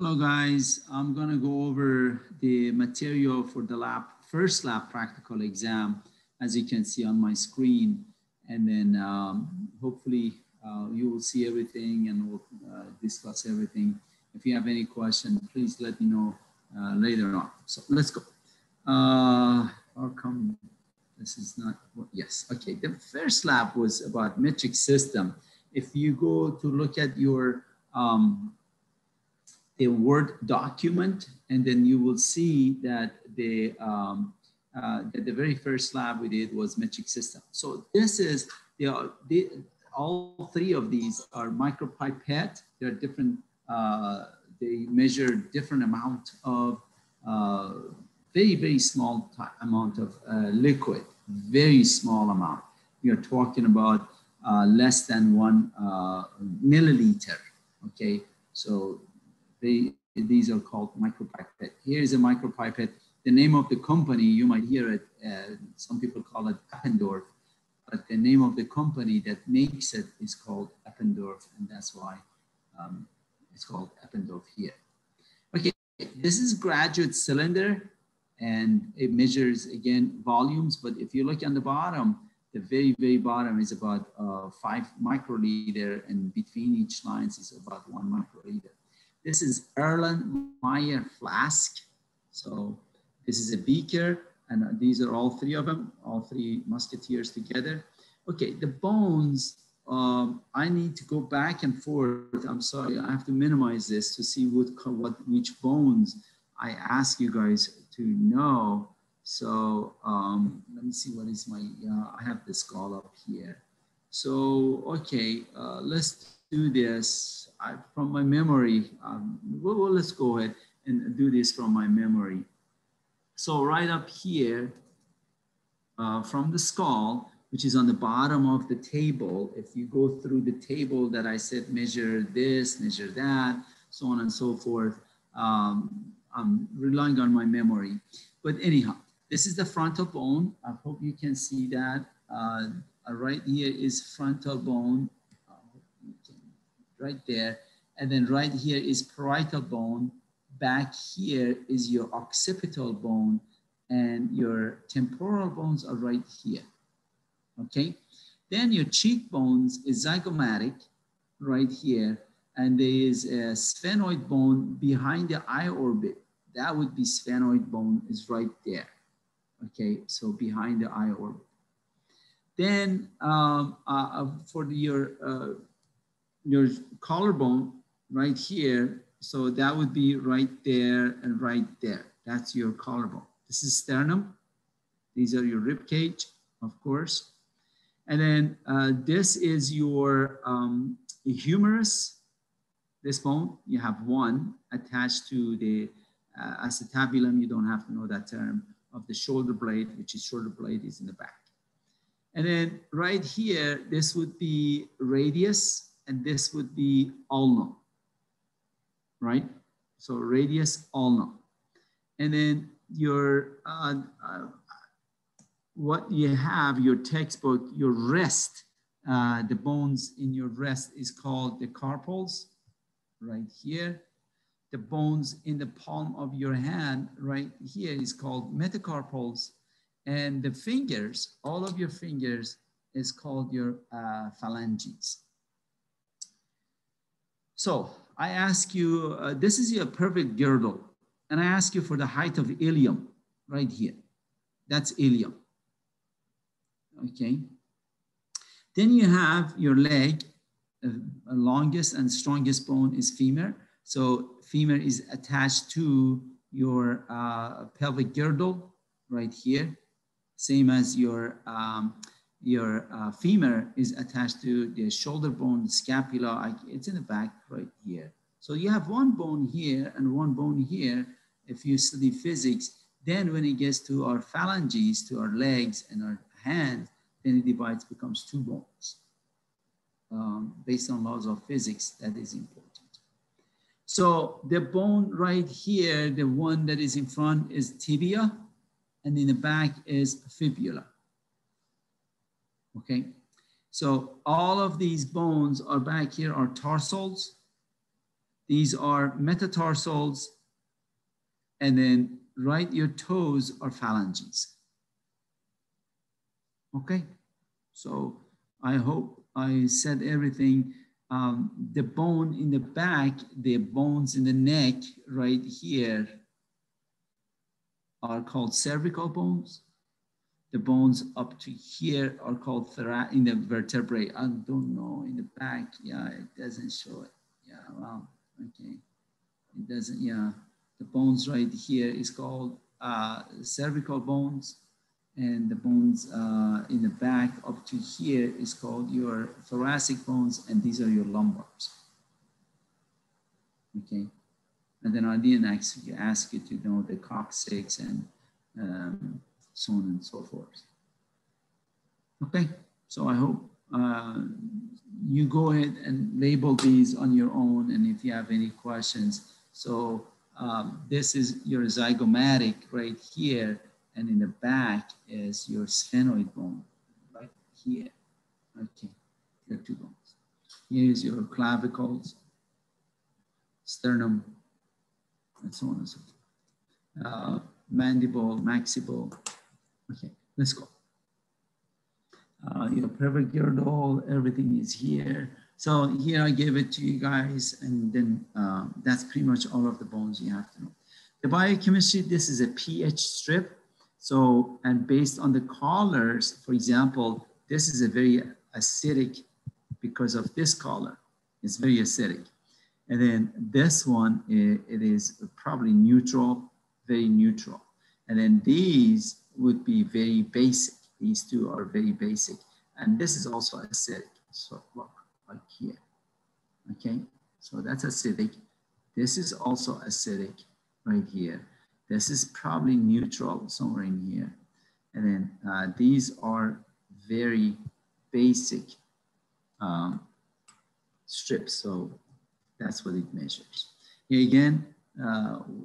Hello guys, I'm going to go over the material for the first lab practical exam, as you can see on my screen, and then hopefully you will see everything and we'll discuss everything. If you have any question, please let me know later on. So let's go. How come this is not, yes, okay. The first lab was about metric system. If you go to look at your a Word document, and then you will see that the very first lab we did was metric system. So this is all three of these are micropipette. They're different. They measure different amount of very small amount of liquid, very small amount. We are talking about less than 1 milliliter. Okay, so these are called micropipette. Here is a micropipette. The name of the company, you might hear it, some people call it Eppendorf, but the name of the company that makes it is called Eppendorf, and that's why it's called Eppendorf here. Okay, this is graduate cylinder, and it measures, again, volumes, but if you look on the bottom, the very bottom is about 5 microliter, and between each lines is about 1 microliter. This is Erlenmeyer flask. So this is a beaker, and these are all three of them, all three musketeers together. Okay, the bones, I need to go back and forth. I'm sorry, I have to minimize this to see which bones I ask you guys to know. So let me see, what is my, I have the skull up here. So, okay, let's do this. From my memory, well, let's go ahead and do this from my memory. So right up here, from the skull, which is on the bottom of the table, if you go through the table that I said, measure this, measure that, so on and so forth, I'm relying on my memory. But anyhow, this is the frontal bone. I hope you can see that. Right here is frontal bone. Right there, and then right here is parietal bone. Back here is your occipital bone, and your temporal bones are right here. Okay, then your cheekbones is zygomatic right here, and there is a sphenoid bone behind the eye orbit. That would be sphenoid bone is right there. Okay, so behind the eye orbit. Then for your collarbone right here, so that would be right there and right there. That's your collarbone. This is sternum. These are your rib cage, of course. And then this is your humerus. This bone, you have one attached to the acetabulum. You don't have to know that term, of the shoulder blade, which is shoulder blade is in the back. And then right here, this would be radius, and this would be ulna, right? So radius, ulna. And then your, what you have, your textbook, your wrist, the bones in your wrist is called the carpals, right here. The bones in the palm of your hand, right here, is called metacarpals. And the fingers, all of your fingers, is called your phalanges. So I ask you, this is your perfect girdle. And I ask you for the height of ilium right here. That's ilium. Okay. Then you have your leg, longest and strongest bone is femur. So femur is attached to your pelvic girdle right here. Same as your femur is attached to the shoulder bone, the scapula. It's in the back right here. So you have one bone here and one bone here. If you study physics, then when it gets to our phalanges, to our legs and our hands, then it divides, becomes 2 bones. Based on laws of physics, that is important. So the bone right here, the one that is in front is tibia, and in the back is fibula. Okay, so all of these bones are back here are tarsals. these are metatarsals, and then right, your toes are phalanges. Okay, so I hope I said everything. The bone in the back, the bones in the neck right here are called cervical bones. The bones up to here are called in the vertebrae. I don't know, in the back, yeah, it doesn't show it. Yeah, well, okay. It doesn't, yeah. The bones right here is called cervical bones, and the bones in the back up to here is called your thoracic bones, and these are your lumbars. Okay, and then I didn't actually ask you to know the coccyx and so on and so forth. Okay, so I hope you go ahead and label these on your own, and if you have any questions. So this is your zygomatic right here, and in the back is your sphenoid bone right here. Okay, your two bones. Here's your clavicles, sternum, and so on and so forth. Mandible, maximal. Okay, let's go. Your pelvic girdle, everything is here. So here I gave it to you guys, and then that's pretty much all of the bones you have to know. The biochemistry, this is a pH strip. So, and based on the colors, for example, this is a very acidic because of this color. It's very acidic. And then this one, it is probably neutral, very neutral. And then these would be very basic. These two are very basic. And this is also acidic. So look, like here, okay? So that's acidic. This is also acidic right here. This is probably neutral somewhere in here. And then these are very basic strips. So that's what it measures. Here again,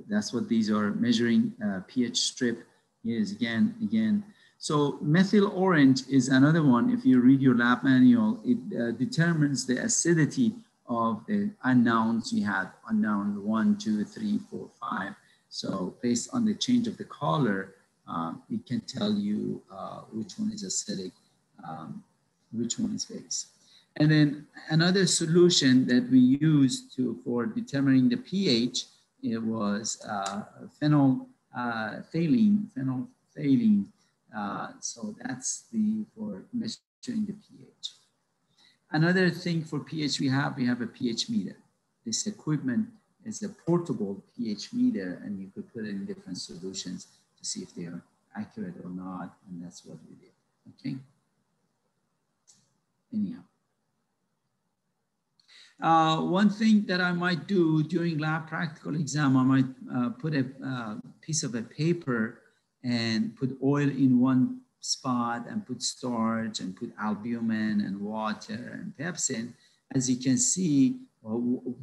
that's what these are measuring, pH strip. Here is again. So methyl orange is another one. If you read your lab manual, it determines the acidity of the unknowns you have, unknown 1, 2, 3, 4, 5. So based on the change of the color, it can tell you which one is acidic, which one is base. And then another solution that we used for determining the pH, it was phenolphthalein. So that's for measuring the pH. Another thing for pH we have a pH meter. This equipment is a portable pH meter, and you could put it in different solutions to see if they are accurate or not, and that's what we did, okay? Anyhow. One thing that I might do during lab practical exam, I might put a piece of a paper and put oil in one spot and put starch and put albumin and water and pepsin. As you can see,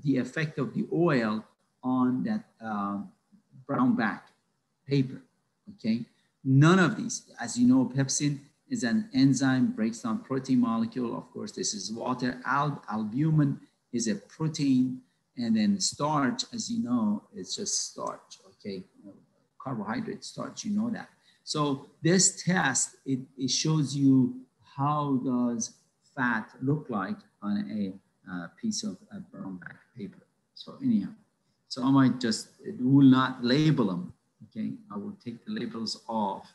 the effect of the oil on that brown back paper, okay? None of these, as you know, pepsin is an enzyme, breaks down protein molecule. Of course, this is water. Albumin is a protein, and then starch, as you know, is just starch, okay? Carbohydrate, starch, you know that. So this test, it shows you how does fat look like on a piece of brown back paper. So anyhow, so I might just, it will not label them, okay? I will take the labels off,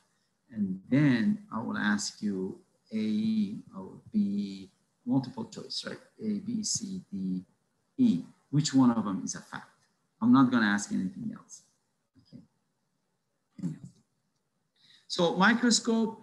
and then I will ask you A or B, multiple choice, right? A, B, C, D, E. Which one of them is a fact? I'm not gonna ask anything else, okay? Anyhow. So microscope,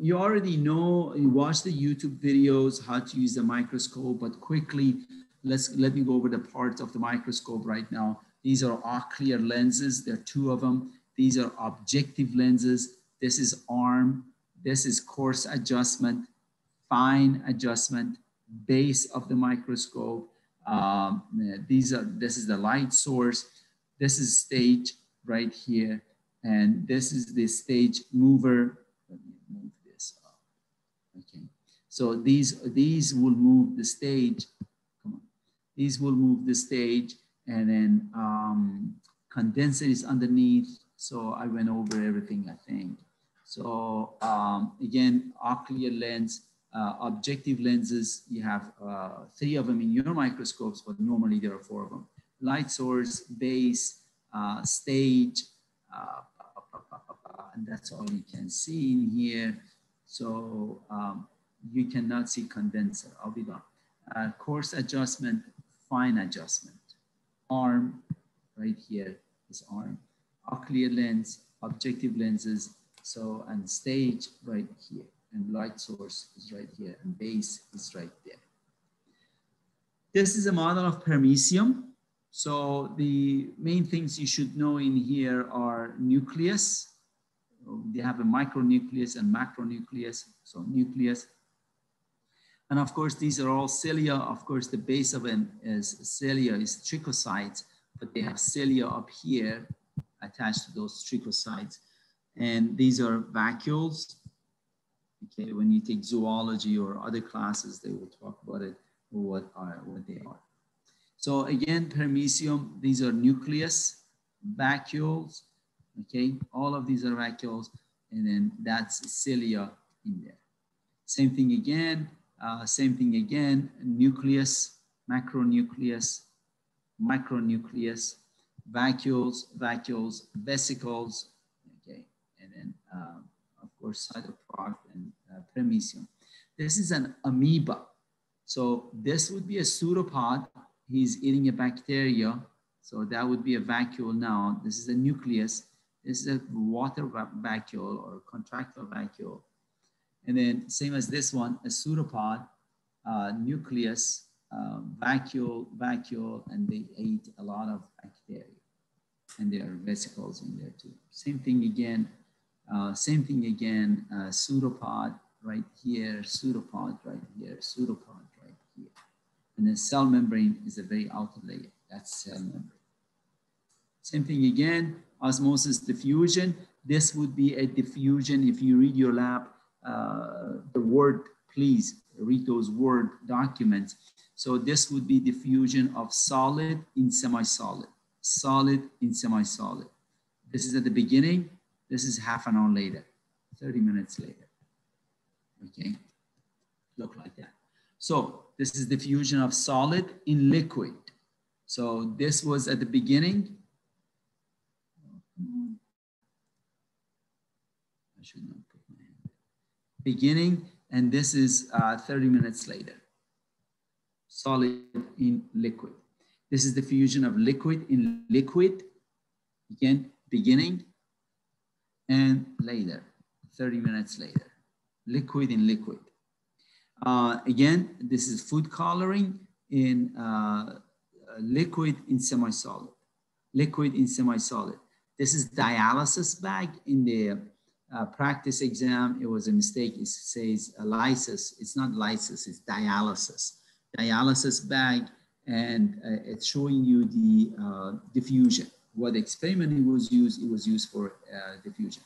you already know, you watch the YouTube videos, how to use the microscope, but quickly, let me go over the parts of the microscope right now. These are clear lenses, there are two of them. These are objective lenses. This is arm, this is coarse adjustment, fine adjustment, base of the microscope. This is the light source. This is stage right here. And this is the stage mover. Let me move this up. Okay. So these will move the stage. Come on. These will move the stage. and then condenser is underneath. So I went over everything, I think. So again, ocular lens, objective lenses, you have 3 of them in your microscopes, but normally there are 4 of them. Light source, base, stage, and that's all you can see in here. So you cannot see condenser. I'll be done. Coarse adjustment, fine adjustment. Arm, right here is arm. Ocular lens, objective lenses, so, and stage right here, and light source is right here, and base is right there. This is a model of Permissium. So the main things you should know in here are nucleus. They have a micronucleus and macronucleus, so nucleus. And of course, these are all cilia. Of course, the base of them is cilia, is trichocytes, but they have cilia up here attached to those trichocytes. And these are vacuoles. Okay, when you take zoology or other classes, they will talk about it, or what they are. So again, Permissium, these are nucleus, vacuoles. Okay, all of these are vacuoles, and then that's cilia in there. Same thing again, nucleus, macronucleus, micronucleus, vacuoles, vesicles, okay, and then of course cytoplasm and Permissium. This is an amoeba. So this would be a pseudopod. He's eating a bacteria. So that would be a vacuole now. This is a nucleus. This is a water vacuole or contractile vacuole. And then same as this one, a pseudopod, nucleus, vacuole, and they ate a lot of bacteria. And there are vesicles in there too. Same thing again, pseudopod right here, pseudopod right here, pseudopod right here. And the cell membrane is a very outer layer. That's cell membrane. Same thing again, osmosis diffusion. This would be a diffusion. If you read your lab, the word, please read those Word documents. So this would be diffusion of solid in semi-solid, solid in semi-solid. This is at the beginning. This is half an hour later, 30 minutes later. Okay, look like that. So this is diffusion of solid in liquid. So this was at the beginning. I should not put my hand there. Beginning, and this is 30 minutes later. Solid in liquid. This is the fusion of liquid in liquid. Again, beginning and later, 30 minutes later. Liquid in liquid. Again, this is food coloring in liquid in semi-solid. Liquid in semi-solid. This is dialysis bag. In the practice exam, it was a mistake. It says lysis. It's not lysis, it's dialysis. Dialysis bag, and it's showing you the diffusion. What experiment it was used for diffusion.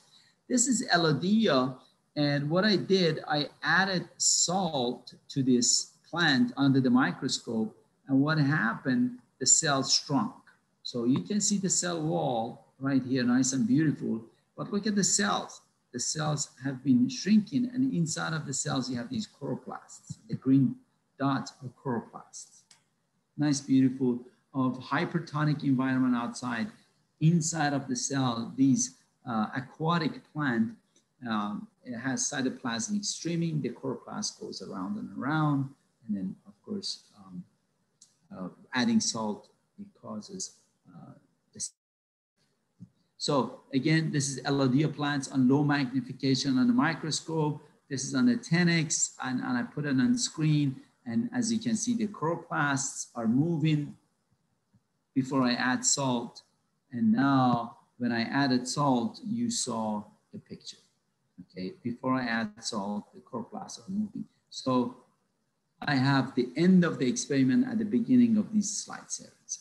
This is Eladia, and what I did, I added salt to this plant under the microscope, and what happened, the cells shrunk. So you can see the cell wall right here, nice and beautiful, but look at the cells. The cells have been shrinking, and inside of the cells, you have these chloroplasts. The green dots are chloroplasts. Nice, beautiful, of hypertonic environment outside. Inside of the cell, these aquatic plant, it has cytoplasmic streaming. The chloroplast goes around and around. And then, of course, adding salt, it causes this. So again, this is Eladia plants on low magnification on the microscope. This is on the 10x, and I put it on screen. And as you can see, the chloroplasts are moving before I add salt. And now when I added salt, you saw the picture. Okay, before I add salt, the chloroplasts are moving. So I have the end of the experiment at the beginning of these slide series.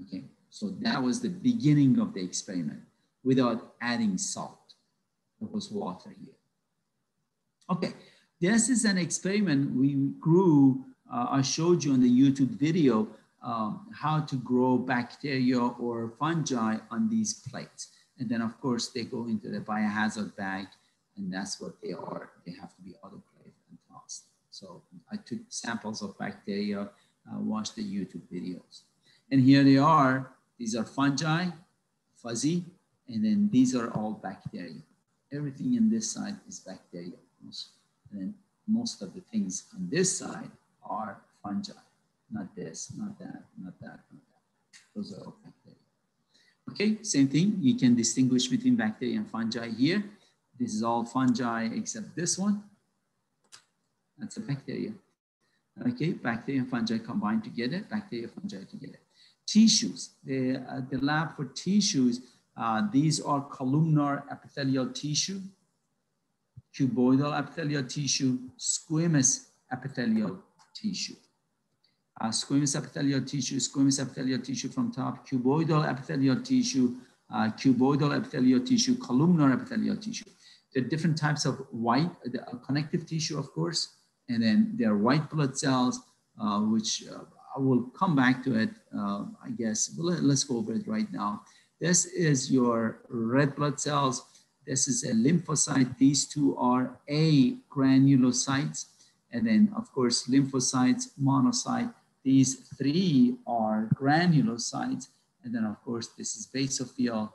Okay, so that was the beginning of the experiment without adding salt. There was water here. Okay, this is an experiment we grew. I showed you on the YouTube video. how to grow bacteria or fungi on these plates. And then, of course, they go into the biohazard bag, and that's what they are. They have to be autoclaved and tossed. So I took samples of bacteria, watched the YouTube videos. And here they are. These are fungi, fuzzy, and then these are all bacteria. Everything in this side is bacteria. And then most of the things on this side are fungi. Not this, not that, not that, not that. Those are all bacteria. Okay, same thing. You can distinguish between bacteria and fungi here. This is all fungi except this one. That's a bacteria. Okay, bacteria and fungi combined together, bacteria, fungi together. Tissues, the lab for tissues, these are columnar epithelial tissue, cuboidal epithelial tissue, squamous epithelial tissue. Squamous epithelial tissue from top, cuboidal epithelial tissue, columnar epithelial tissue. There are different types of white, connective tissue, of course, and then there are white blood cells, which I will come back to it, I guess. Let's go over it right now. This is your red blood cells. This is a lymphocyte. These two are agranulocytes. And then, of course, lymphocytes, monocyte. These three are granulocytes. And then, of course, this is basophil,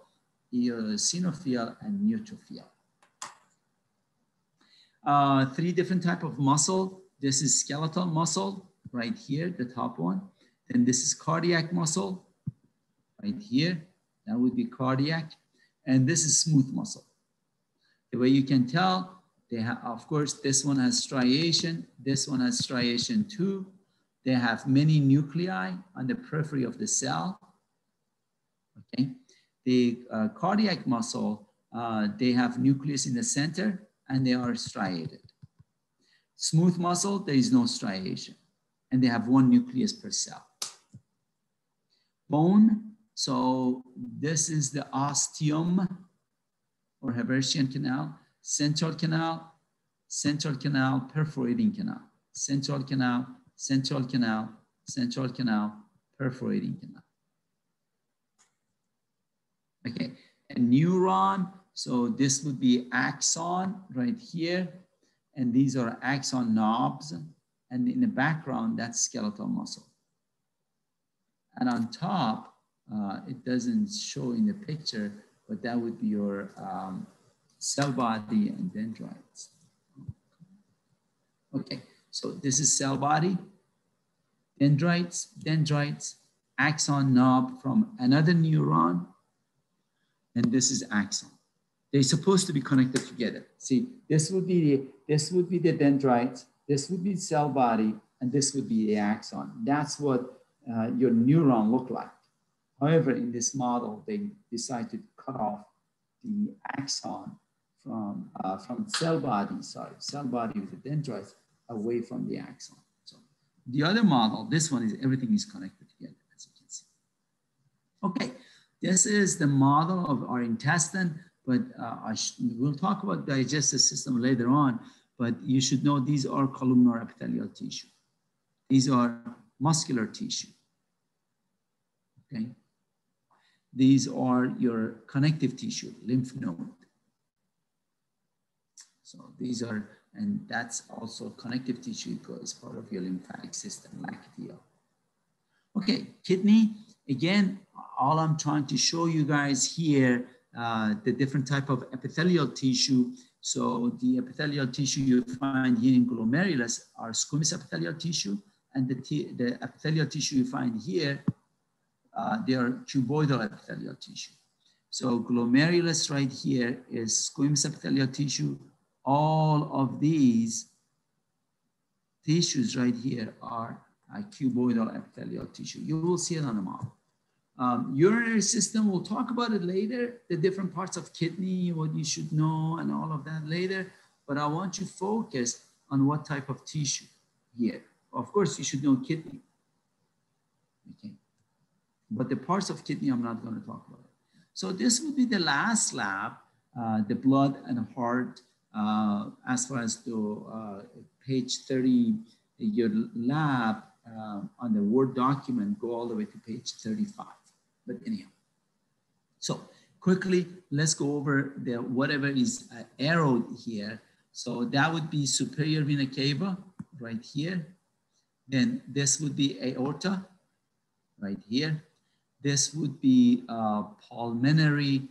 eosinophil, and neutrophil. Three different types of muscle. This is skeletal muscle right here, the top one. Then this is cardiac muscle right here. That would be cardiac. And this is smooth muscle. The way you can tell, they have, of course, this one has striation. This one has striation too. They have many nuclei on the periphery of the cell. Okay. The cardiac muscle, they have nucleus in the center and they are striated. Smooth muscle, there is no striation and they have one nucleus per cell. Bone, so this is the ostium or Herbartian canal, central canal, perforating canal, central canal, perforating canal. Okay, and neuron, so this would be axon right here, and these are axon knobs, and in the background, that's skeletal muscle. And on top, it doesn't show in the picture, but that would be your cell body and dendrites. Okay, so this is cell body, dendrites, axon knob from another neuron, and this is axon. They're supposed to be connected together. See, this would be the dendrites, this would be cell body, and this would be the axon. That's what your neuron look like. However, in this model, they decide to cut off the axon from cell body with the dendrites away from the axon. So the other model, this one is everything is connected together, as you can see. Okay, this is the model of our intestine, but we'll talk about digestive system later on, but you should know these are columnar epithelial tissue. These are muscular tissue, okay? These are your connective tissue, lymph node. So these are, and that's also connective tissue because part of your lymphatic system, lacteal. Okay, kidney, again, all I'm trying to show you guys here, the different type of epithelial tissue. So the epithelial tissue you find here in glomerulus are squamous epithelial tissue, and the epithelial tissue you find here, they are cuboidal epithelial tissue. So glomerulus right here is squamous epithelial tissue. All of these tissues right here are cuboidal epithelial tissue. You will see it on the model. Urinary system, we'll talk about it later, the different parts of kidney, what you should know and all of that later, but I want you to focus on what type of tissue here. Of course, you should know kidney, okay? But the parts of kidney, I'm not going to talk about it. So this would be the last lab, the blood and heart, as far as the page 30, your lab on the Word document, go all the way to page 35. But anyhow, so quickly, let's go over the whatever is arrowed here. So that would be superior vena cava right here. Then this would be aorta right here. This would be pulmonary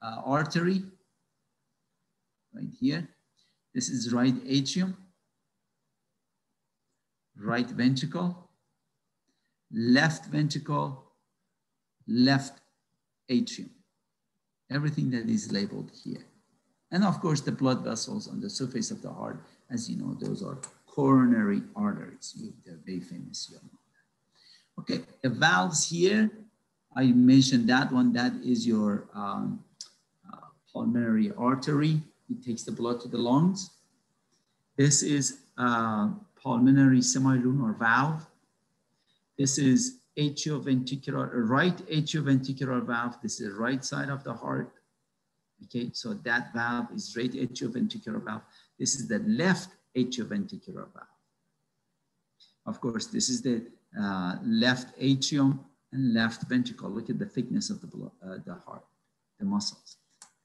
artery right here. This is right atrium, right ventricle, left ventricle, left atrium. Everything that is labeled here. And of course, the blood vessels on the surface of the heart, as you know, those are coronary arteries. They're very famous. You know that. Okay, the valves here, I mentioned that one. That is your pulmonary artery. It takes the blood to the lungs. This is pulmonary semilunar valve. This is atrioventricular, right atrioventricular valve. This is the right side of the heart. Okay, so that valve is right atrioventricular valve. This is the left atrioventricular valve. Of course, this is the left atrium and left ventricle. Look at the thickness of the heart, the muscles.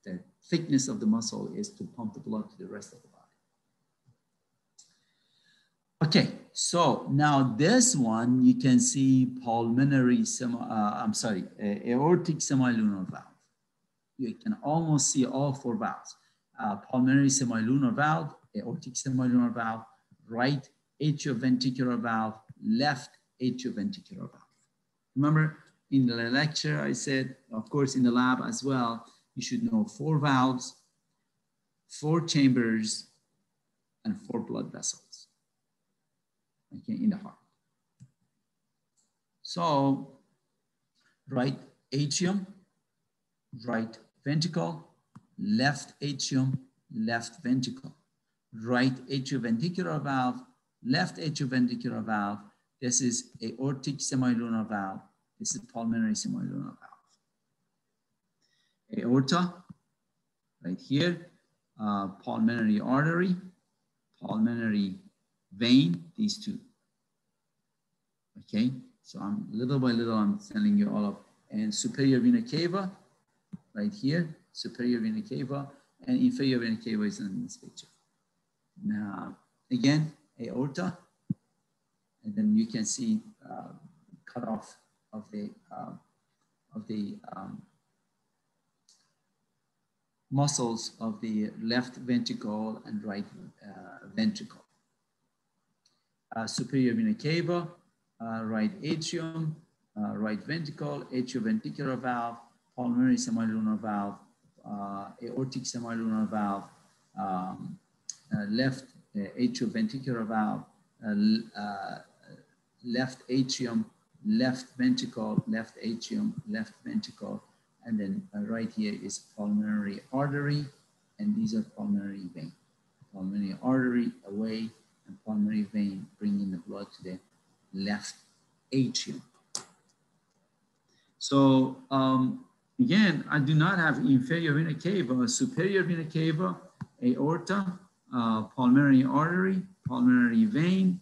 The thickness of the muscle is to pump the blood to the rest of the body. Okay, so now this one, you can see pulmonary, aortic semilunar valve. You can almost see all four valves. Pulmonary semilunar valve, aortic semilunar valve, right atrioventricular valve, left atrioventricular valve. Remember, in the lecture, I said, of course, in the lab as well, you should know 4 valves, 4 chambers, and 4 blood vessels, okay, in the heart. So, right atrium, right ventricle, left atrium, left ventricle, right atrioventricular valve, left atrioventricular valve. This is aortic semilunar valve. This is pulmonary semilunar valve. Aorta, right here, pulmonary artery, pulmonary vein, these two. Okay, so I'm little by little, I'm telling you all of, and superior vena cava, right here, superior vena cava, and inferior vena cava is in this picture. Now, again, aorta, and then you can see cut off of the muscles of the left ventricle and right ventricle. Superior vena cava, right atrium, right ventricle, atrioventricular valve, pulmonary semilunar valve, aortic semilunar valve, left atrioventricular valve, left atrium, left ventricle, left atrium, left ventricle, and then right here is pulmonary artery, and these are pulmonary vein. Pulmonary artery away, and pulmonary vein bringing the blood to the left atrium. So again, I do not have inferior vena cava, superior vena cava, aorta, pulmonary artery, pulmonary vein,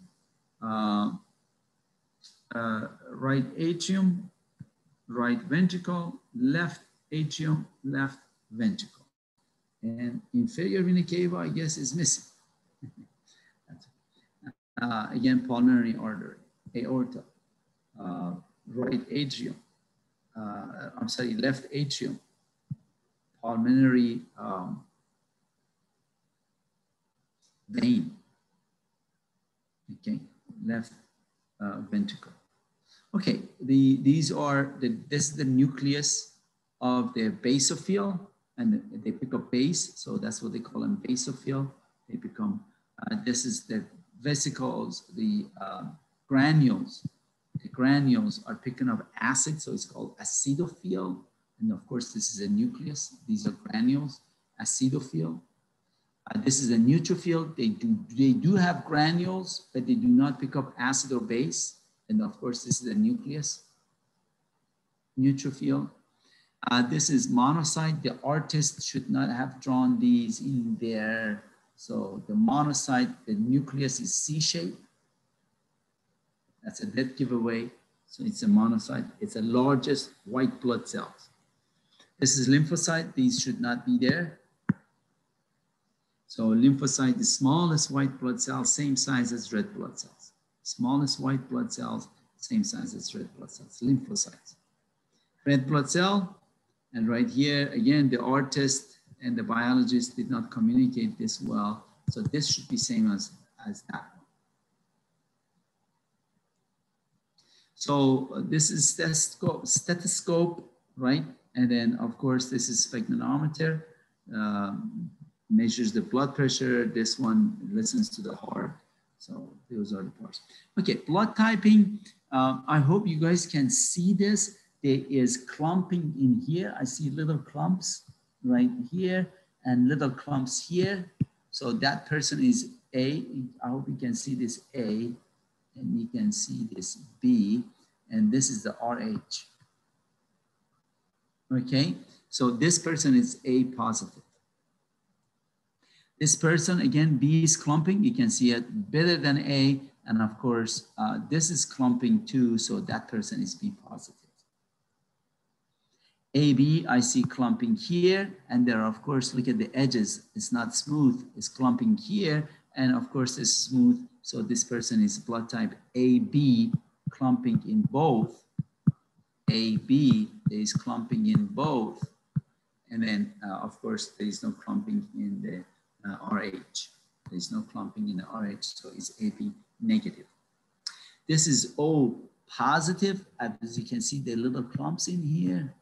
right atrium, right ventricle, left atrium, left ventricle. And inferior vena cava, I guess, is missing. Again, pulmonary artery, aorta, right atrium, left atrium, pulmonary vein, okay, left ventricle. Okay, this is the nucleus of the basophil, and they pick up base, so that's what they call them, basophil. They become, this is the vesicles, the granules. The granules are picking up acid, so it's called acidophil. And of course, this is a nucleus. These are granules, acidophil. This is a neutrophil. They do have granules, but they do not pick up acid or base. And of course, this is a nucleus, neutrophil. This is monocyte. The artist should not have drawn these in there. So the monocyte, the nucleus is C-shaped. That's a dead giveaway. So it's a monocyte. It's the largest white blood cells. This is lymphocyte. These should not be there. So lymphocyte, the smallest white blood cells, same size as red blood cells. Smallest white blood cells, same size as red blood cells, lymphocytes. Red blood cell, and right here, again, the artist and the biologist did not communicate this well. So this should be same as that one. So this is stethoscope, right? And then of course, this is sphygmomanometer, measures the blood pressure. This one listens to the heart. So those are the parts. Okay, blood typing. I hope you guys can see this. There is clumping in here. I see little clumps right here and little clumps here. So that person is A. I hope you can see this A, and you can see this B, and this is the RH. Okay, so this person is A positive. This person, again, B is clumping. You can see it better than A. And of course, this is clumping too. So that person is B positive. AB, I see clumping here. And there, of course, look at the edges. It's not smooth. It's clumping here. And of course, it's smooth. So this person is blood type AB, clumping in both. AB, there is clumping in both. And then, of course, there is no clumping in the RH. There is no clumping in the RH, so it's AB negative. This is O positive. As you can see, there are little clumps in here.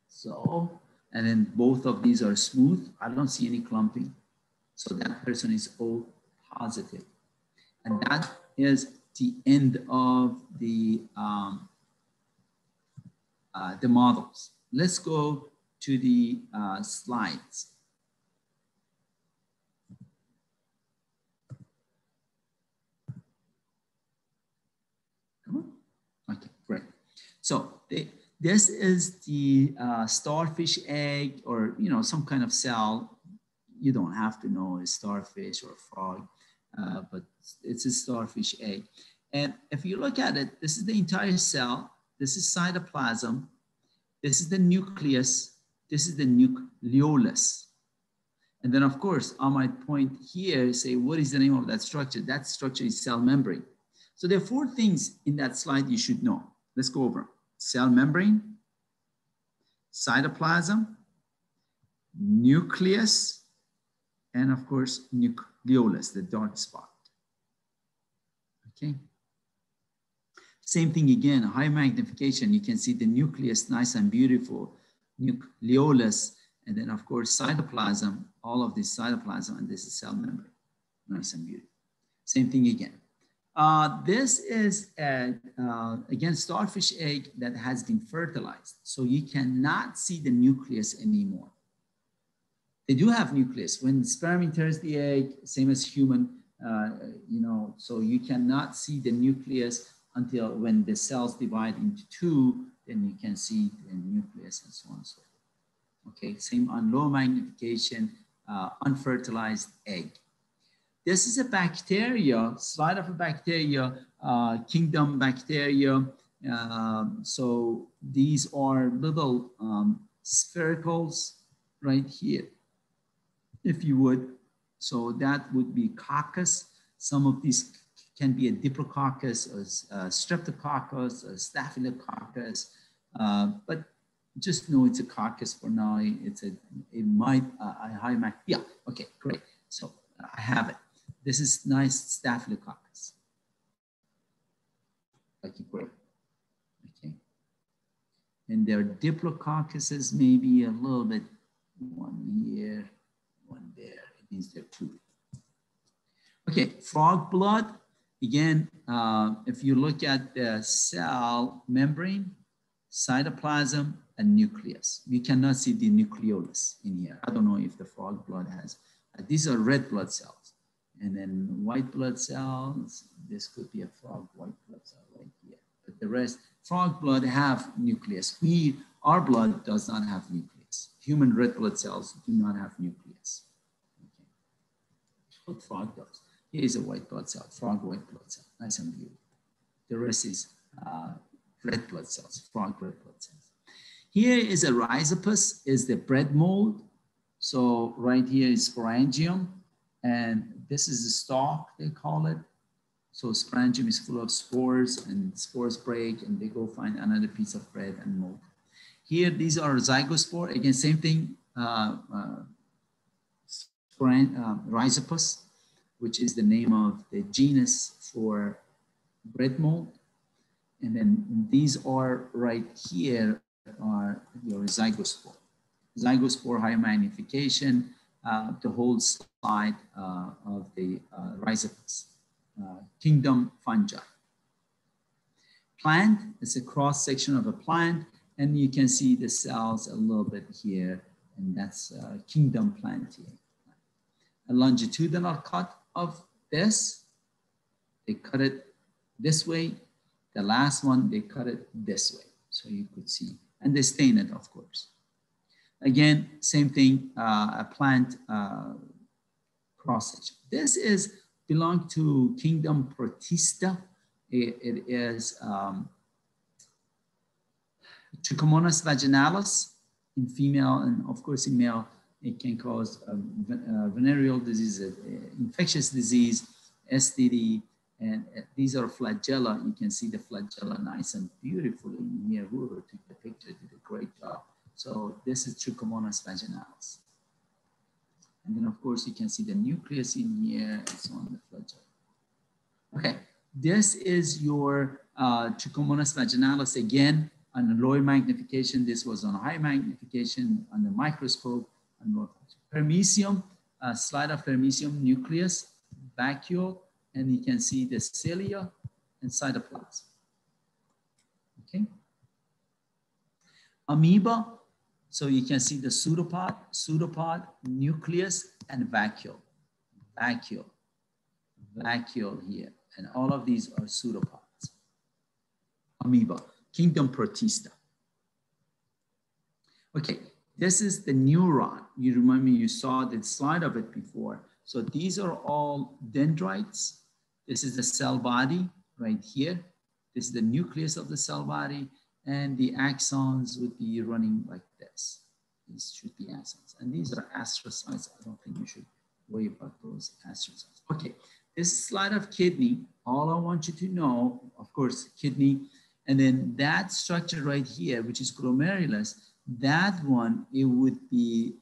So, and then both of these are smooth. I don't see any clumping. So that person is O positive. And that is the end of the models. Let's go to the slides. Okay, great. So this is the starfish egg, or some kind of cell. You don't have to know a starfish or a frog, but it's a starfish egg. And if you look at it, this is the entire cell. This is cytoplasm. This is the nucleus. This is the nucleolus. And then, of course, I might point here, say, what is the name of that structure? That structure is cell membrane. So there are 4 things in that slide you should know. Let's go over them. Cell membrane, cytoplasm, nucleus, and of course, nucleolus, the dark spot. Okay. Same thing again, high magnification. You can see the nucleus, nice and beautiful, nucleolus, and then of course, cytoplasm, all of this cytoplasm, and this is cell membrane, nice and beautiful. Same thing again. This is, again, starfish egg that has been fertilized. So you cannot see the nucleus anymore. They do have nucleus. When sperm enters the egg, same as human, so you cannot see the nucleus until when the cells divide into 2, then you can see the nucleus and so on and so forth. Okay, same on low magnification, unfertilized egg. This is a bacteria, slide of a bacteria, kingdom bacteria. So these are little sphericals right here, if you would. So that would be coccus. Some of these can be a diplococcus, or streptococcus, or staphylococcus, but just know it's a coccus for now. It's a high mac. Yeah, okay, great. So I have it. This is nice staphylococcus. Okay, great. Okay. And there are diplococcuses, maybe a little bit, one here, one there. It means there are 2. Okay, frog blood. Again, if you look at the cell membrane, cytoplasm, and nucleus, you cannot see the nucleolus in here. I don't know if the frog blood has. These are red blood cells. And then white blood cells, this could be a frog white blood cell right here. But the rest, frog blood have nucleus. Our blood does not have nucleus. Human red blood cells do not have nucleus. Okay. But frog does. Here is a white blood cell, frog white blood cell, nice and beautiful. The rest is red blood cells, frog red blood cells. Here is a Rhizopus, is the bread mold. So right here is sporangium, and this is the stalk, they call it. So sporangium is full of spores, and spores break, and they go find another piece of bread and mold. Here, these are zygospore. Again, same thing, Rhizopus, which is the name of the genus for bread mold. And then these are right here are your zygospore. Zygospore high magnification, the whole side of the Rhizopus. Kingdom fungi. Plant is a cross section of a plant, and you can see the cells a little bit here, and that's kingdom plant here. A longitudinal cut of this, they cut it this way. The last one, they cut it this way, so you could see, and they stain it, of course. Again, same thing, a plant cross section. This is belong to kingdom Protista. It is Trichomonas vaginalis in female, and of course in male, it can cause venereal disease, infectious disease, STD, and these are flagella. You can see the flagella nice and beautiful in here. Whoever took the picture did a great job. So this is Trichomonas vaginalis. And then, of course, you can see the nucleus in here and so on, the flagella. Okay, this is your Trichomonas vaginalis again on the low magnification. This was on high magnification on the microscope. On Permissium, slide of Permissium, nucleus, vacuole, and you can see the cilia and cytoplasm. Okay. Amoeba. So you can see the pseudopod, nucleus, and vacuole here. And all of these are pseudopods. Amoeba, kingdom Protista. Okay, this is the neuron. You remember you saw the slide of it before. So these are all dendrites. This is the cell body right here. This is the nucleus of the cell body. And the axons would be running like this. These should be axons. And these are astrocytes. I don't think you should worry about those astrocytes. Okay, this slide of kidney, all I want you to know, of course, kidney, and then that structure right here, which is glomerulus, that one, it would be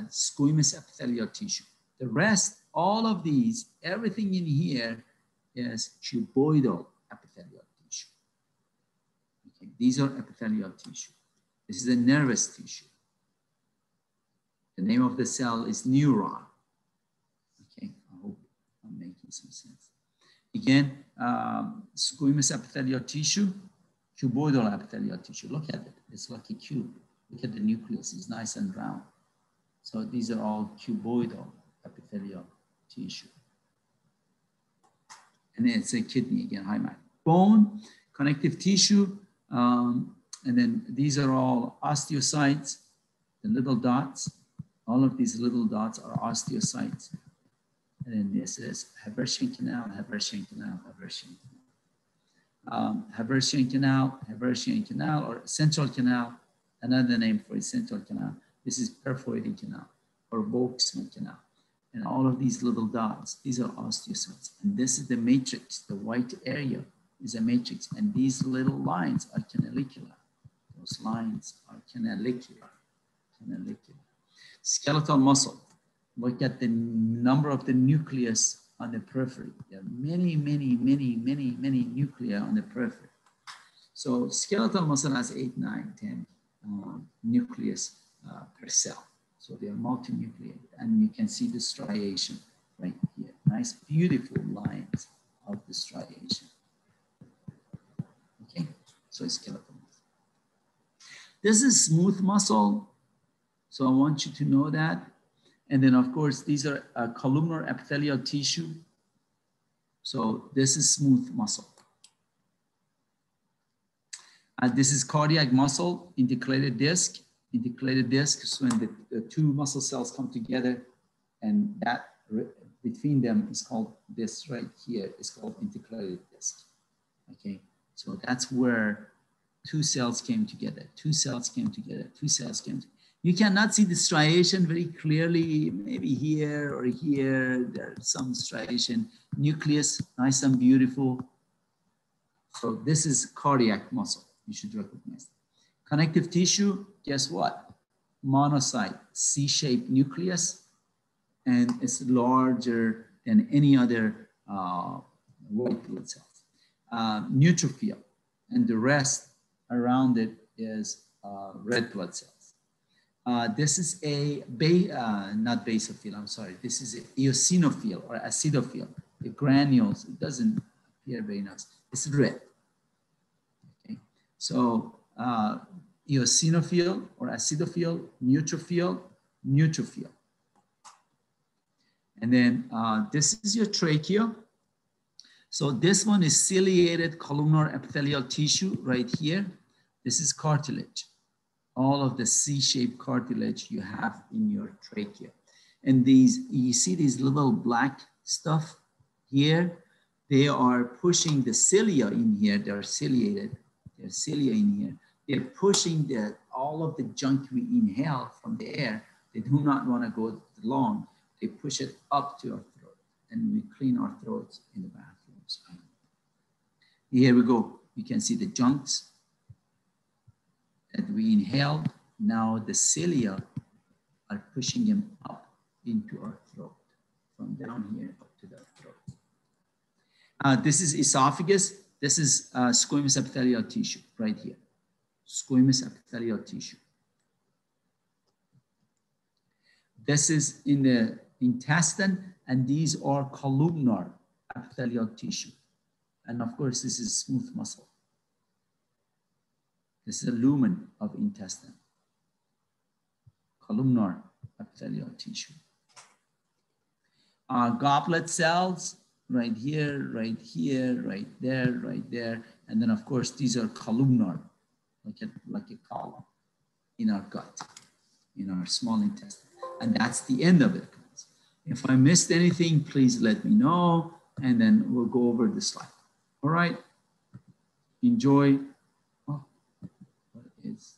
squamous epithelial tissue. The rest, all of these, everything in here is cuboidal epithelial tissue. Okay, these are epithelial tissue. This is a nervous tissue. The name of the cell is neuron. Okay, I hope I'm making some sense. Again, squamous epithelial tissue, cuboidal epithelial tissue. Look at it, it's like a cube. Look at the nucleus, it's nice and round. So these are all cuboidal epithelial tissue. And then it's a kidney again, high mag. Bone, connective tissue, and then these are all osteocytes, the little dots. All of these little dots are osteocytes. And then this is Haversian canal, Haversian canal, Haversian canal. Haversian canal, Haversian canal, or central canal, another name for a central canal. This is perforating canal or Volkmann canal. And all of these little dots, these are osteocytes. And this is the matrix, the white area is a matrix. And these little lines are canalicular. Those lines are canalicular. Skeletal muscle. Look at the number of the nucleus on the periphery. There are many nuclei on the periphery. So skeletal muscle has 8, 9, 10 nucleus per cell. So they are multinucleated, and you can see the striation right here. Nice, beautiful lines of the striation. Okay, so skeletal muscle. This is smooth muscle. So I want you to know that. And then of course, these are columnar epithelial tissue. So this is smooth muscle. This is cardiac muscle, integrated disc. So when the two muscle cells come together, and between them is called this right here, is called intercalated disc. Okay, so that's where two cells came together, two cells came together, two cells came together. You cannot see the striation very clearly, maybe here or here, there's some striation. Nucleus, nice and beautiful. So this is cardiac muscle, you should recognize. Connective tissue, guess what? Monocyte, C-shaped nucleus, and it's larger than any other white blood cells. Neutrophil, and the rest around it is red blood cells. This is a, not basophil, I'm sorry. This is an eosinophil or acidophil. The granules, it doesn't appear very nice. It's red. Okay, so eosinophil or acidophil, neutrophil, neutrophil. And then this is your trachea. So this one is ciliated columnar epithelial tissue right here. This is cartilage. All of the C-shaped cartilage you have in your trachea. And these, you see these little black stuff here? They are pushing the cilia in here. They're ciliated. There's cilia in here. They're pushing all of the junk we inhale from the air. They do not want to go to the lung. They push it up to our throat, and we clean our throats in the bathrooms. Here we go. You can see the junks that we inhaled. Now the cilia are pushing them up into our throat, from down here up to the throat. This is esophagus. This is squamous epithelial tissue right here. Squamous epithelial tissue. This is in the intestine, and these are columnar epithelial tissue. And of course, this is smooth muscle. This is a lumen of intestine. Columnar epithelial tissue. Goblet cells, right here, right here, right there, right there. And then of course, these are columnar, like a column in our gut, in our small intestine. And that's the end of it. If I missed anything, please let me know, and then we'll go over the slide. All right, enjoy. Oh, what is